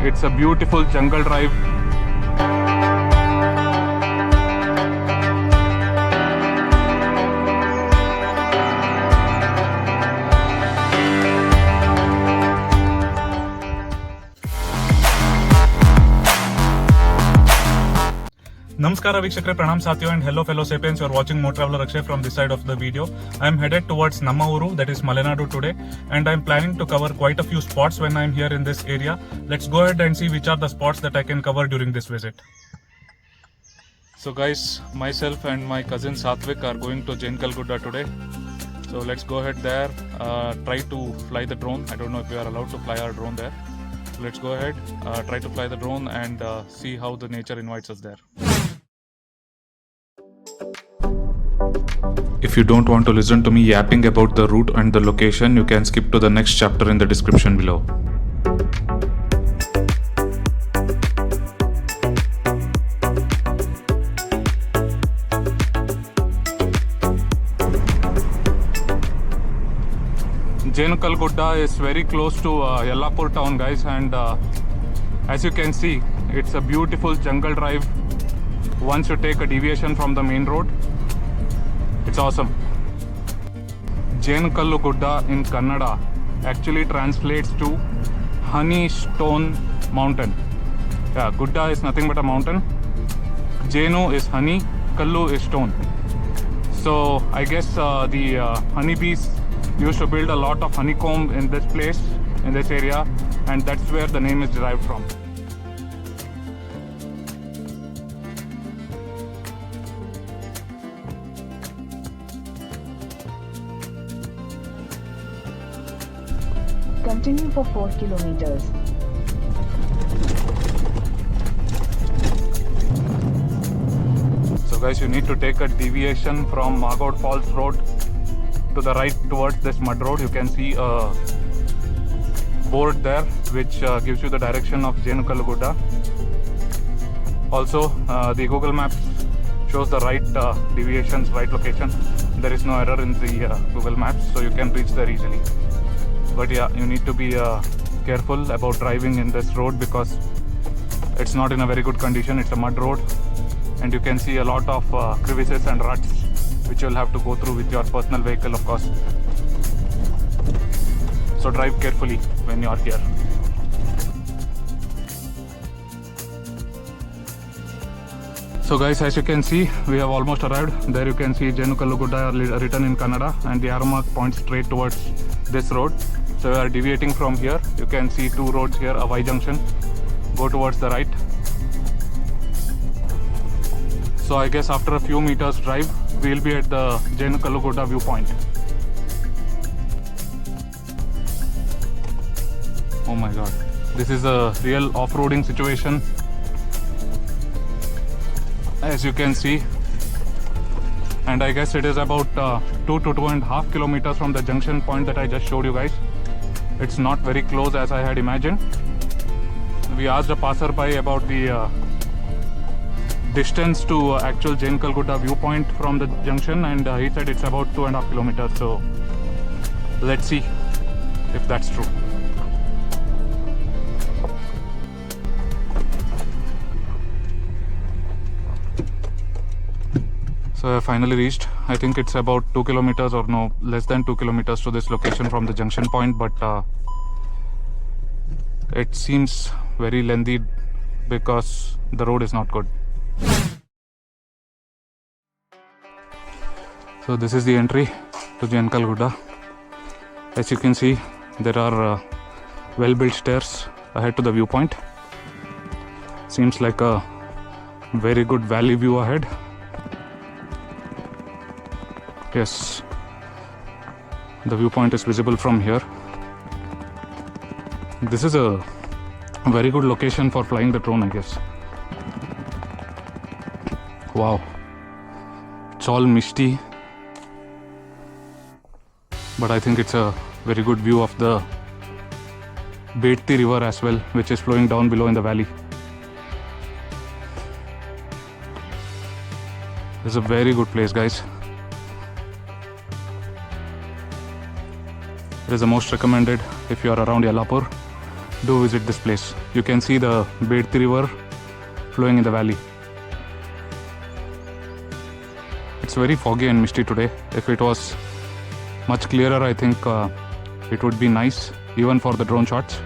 It's a beautiful jungle drive. Namaskara Vikshakre, Pranam Satyo and hello fellow sapiens. You are watching More Traveler Akshay from this side of the video. I am headed towards Namma Uru, that is Malenadu today, and I am planning to cover quite a few spots when I am here in this area. Let's go ahead and see which are the spots that I can cover during this visit. So guys, myself and my cousin Satvik are going to Jenukallu Gudda today. So let's go ahead there, try to fly the drone. I don't know if we are allowed to fly our drone there. So let's go ahead, try to fly the drone and see how the nature invites us there. If you don't want to listen to me yapping about the route and the location, you can skip to the next chapter in the description below. Jenukallu Gudda is very close to Yellapur town, guys, and as you can see, it's a beautiful jungle drive. Once you take a deviation from the main road, it's awesome. Jenukallu Gudda in Kannada actually translates to honey stone mountain. Yeah, Gudda is nothing but a mountain. Jenu is honey, Kallu is stone. So I guess the honeybees used to build a lot of honeycomb in this place, in this area, and that's where the name is derived from. Continue for 4 kilometers. So guys, you need to take a deviation from Magod Falls Road to the right towards this mud road. You can see a board there which gives you the direction of Jenukallu Gudda. Also, the Google Maps shows the right deviations, right location. There is no error in the Google Maps, so you can reach there easily. But yeah, you need to be careful about driving in this road because it's not in a very good condition. It's a mud road and you can see a lot of crevices and ruts which you'll have to go through with your personal vehicle, of course. So drive carefully when you are here. So guys, as you can see, we have almost arrived. There you can see Jenukallu Gudda written in Kannada and the arrow mark points straight towards this road. So we are deviating from here. You can see two roads here, a Y junction. Go towards the right. So I guess after a few meters drive, we will be at the Jenukallu Gudda viewpoint. Oh my god, this is a real off-roading situation, as you can see. And I guess it is about 2 to 2.5 kilometers from the junction point that I just showed you guys. It's not very close as I had imagined. We asked a passerby about the distance to actual Jenukallu Gudda viewpoint from the junction, and he said it's about 2.5 kilometers. So let's see if that's true. So I finally reached. I think it's about 2 kilometers or no, less than 2 kilometers to this location from the junction point, but it seems very lengthy because the road is not good. So this is the entry to Jenukallu Gudda. As you can see, there are well-built stairs ahead to the viewpoint. Seems like a very good valley view ahead. Yes, the viewpoint is visible from here. This is a very good location for flying the drone, I guess. Wow, it's all misty, but I think it's a very good view of the Bedti River as well, which is flowing down below in the valley. It's a very good place, guys. It is the most recommended if you are around Yellapur. do visit this place. You can see the Bedti River flowing in the valley. It's very foggy and misty today. If it was much clearer, I think it would be nice even for the drone shots.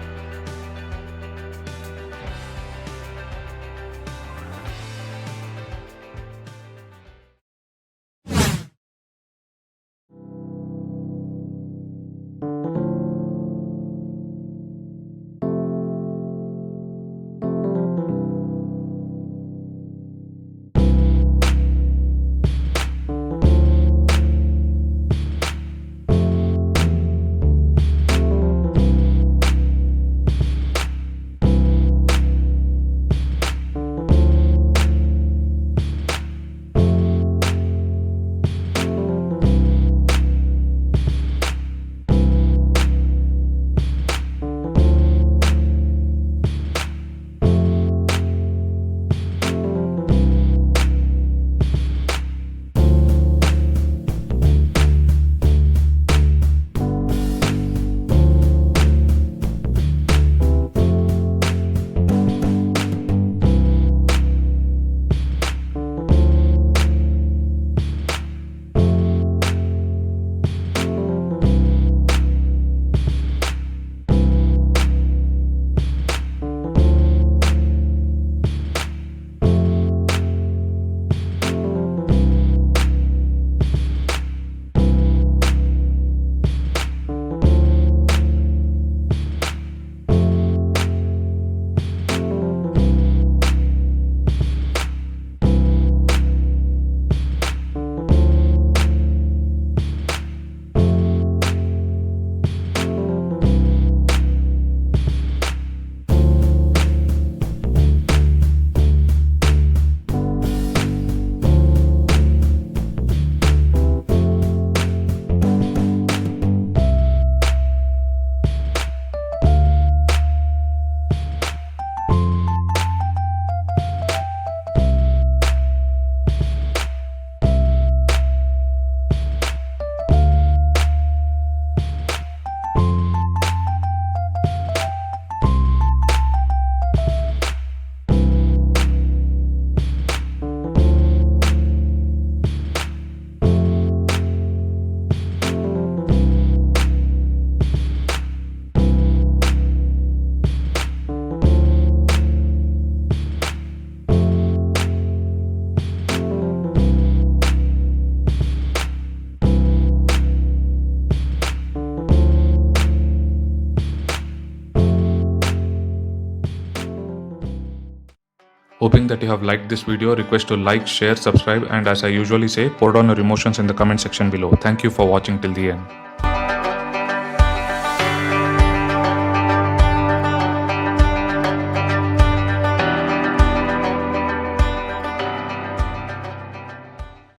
Hoping that you have liked this video. Request to like, share, subscribe, and as I usually say, pour down your emotions in the comment section below. Thank you for watching till the end.